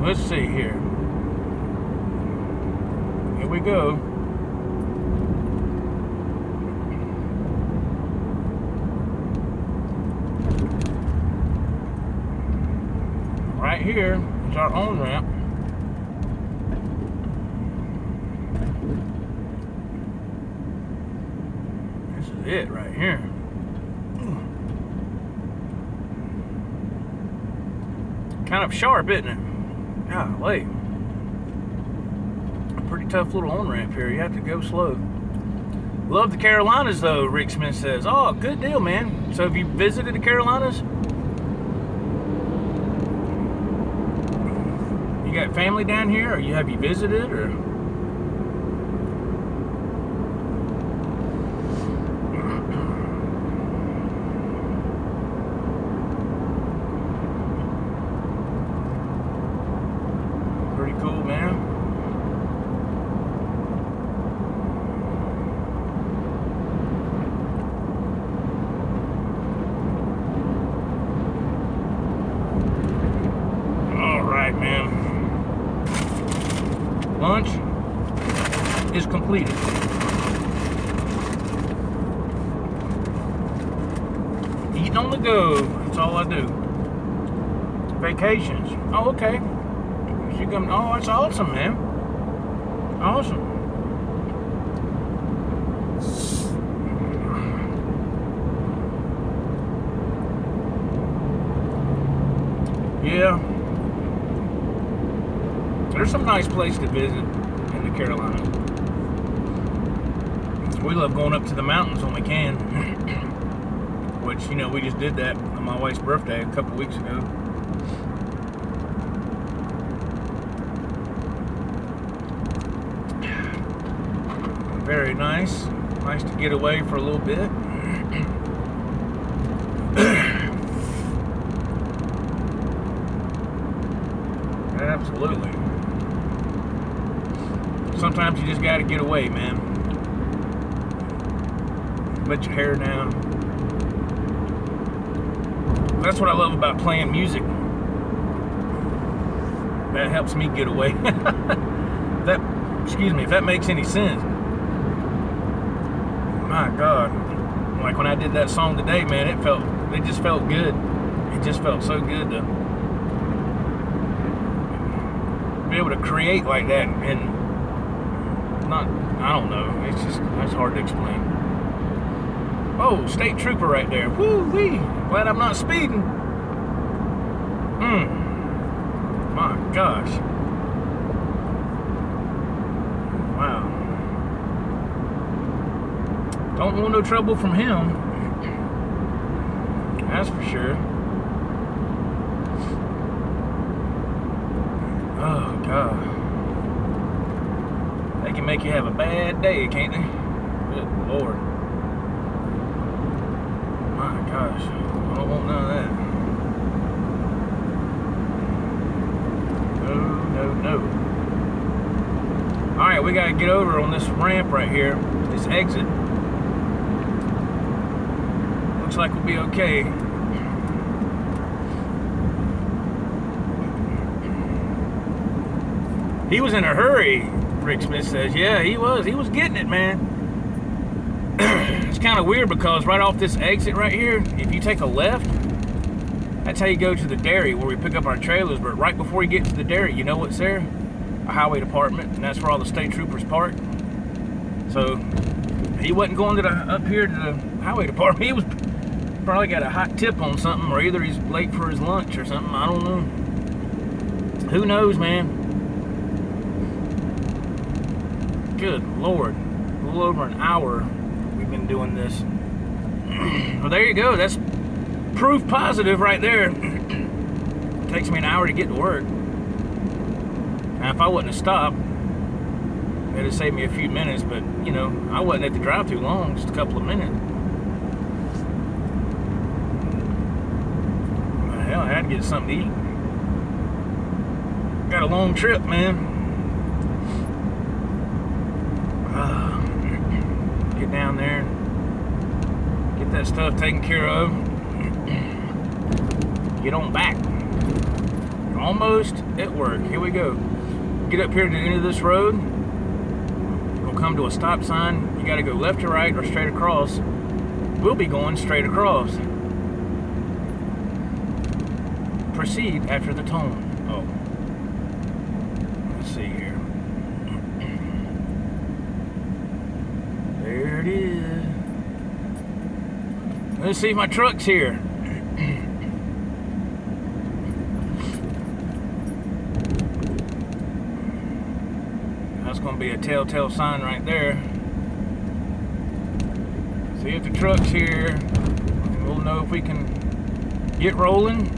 Let's see here. Here we go. Right here is our own ramp. This is it right here. Kind of sharp, isn't it? Golly. A pretty tough little on-ramp here. You have to go slow. Love the Carolinas, though, Rick Smith says. Oh, good deal, man. So have you visited the Carolinas? You got family down here, or have you visited, or? Pretty cool, man. All right, man. Lunch is completed. Eating on the go. That's all I do. Vacations. Oh, okay. You come. Oh, that's awesome, man. Awesome. Yeah. There's some nice places to visit in the Carolinas. We love going up to the mountains when we can. Which, you know, we just did that on my wife's birthday a couple weeks ago. Very nice. Nice to get away for a little bit. Absolutely. Sometimes you just gotta get away, man. Let your hair down. That's what I love about playing music. That helps me get away. Excuse me, if that makes any sense. My God. Like when I did that song today, man, it just felt good. It just felt so good to be able to create like that, and I don't know, that's hard to explain. Oh, state trooper right there. Woo-wee. Glad I'm not speeding. My gosh. Wow. Don't want no trouble from him. That's for sure. Oh, God. They can make you have a bad day, can't they? Good Lord. My gosh. I don't want none of that. No. Alright, we gotta get over on this ramp right here. This exit. Looks like we'll be okay. He was in a hurry, Rick Smith says. Yeah, he was. He was getting it, man. It's kind of weird because right off this exit right here, if you take a left, that's how you go to the dairy where we pick up our trailers. But right before you get to the dairy, you know what's there? A highway department, and that's where all the state troopers park. So he wasn't going to up here to the highway department. He was probably got a hot tip on something, or either he's late for his lunch or something. I don't know. Who knows, man? Good Lord. A little over an hour we've been doing this. Well, there you go. That's proof positive right there. It takes me an hour to get to work. Now, if I wouldn't have stopped, it'd have saved me a few minutes, but, you know, I wasn't at the drive-thru long, just a couple of minutes. Well, hell, I had to get something to eat. Got a long trip, man. Get down there and get that stuff taken care of. Get on back. Almost at work. Here we go. Get up here to the end of this road. We'll come to a stop sign. You got to go left to right or straight across. We'll be going straight across. Proceed after the tone. Oh. Let's see here. There it is. Let's see if my truck's here. That's going to be a telltale sign right there. See if the truck's here, and we'll know if we can get rolling.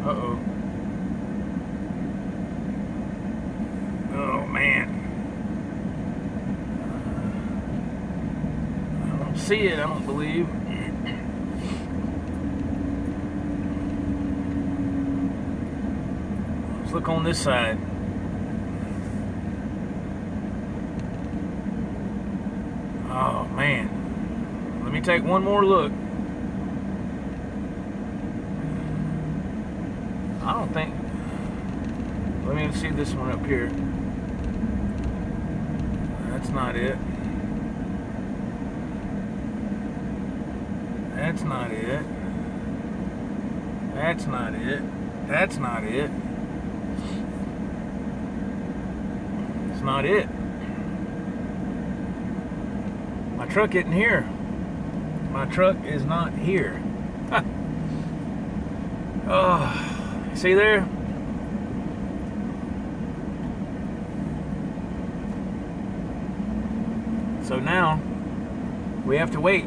Uh-oh. Oh, man. I don't see it, I don't believe. Let's look on this side. Oh, man. Let me take one more look. I don't think... Let me see this one up here. That's not it. That's not it. That's not it. That's not it. It's not it. My truck isn't here. My truck is not here. Oh, see there? So now we have to wait.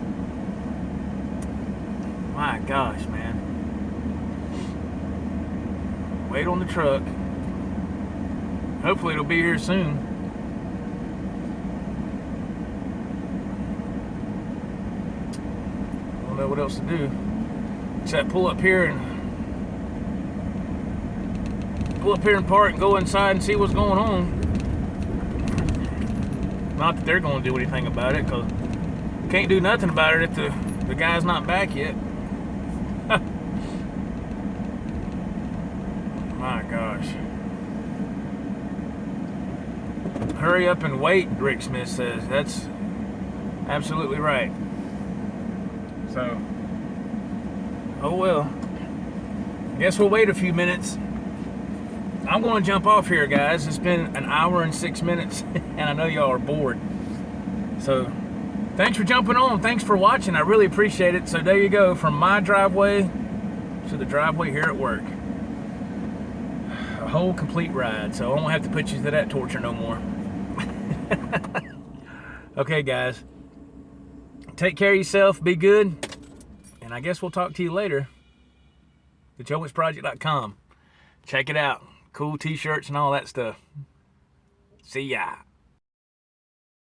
My gosh, man. Wait on the truck. Hopefully it'll be here soon. I don't know what else to do except pull up here and park and go inside and see what's going on. Not that they're going to do anything about it, because you can't do nothing about it if the guy's not back yet. My gosh. Hurry up and wait, Rick Smith says. That's absolutely right. So, oh well. Guess we'll wait a few minutes. I'm going to jump off here, guys. It's been an hour and 6 minutes, and I know y'all are bored. So, thanks for jumping on. Thanks for watching. I really appreciate it. So, there you go. From my driveway to the driveway here at work. A whole complete ride. So, I won't have to put you through that torture no more. Okay, guys. Take care of yourself. Be good. And I guess we'll talk to you later. TheJoeWicks Project.com. Check it out. Cool t-shirts and all that stuff. See ya.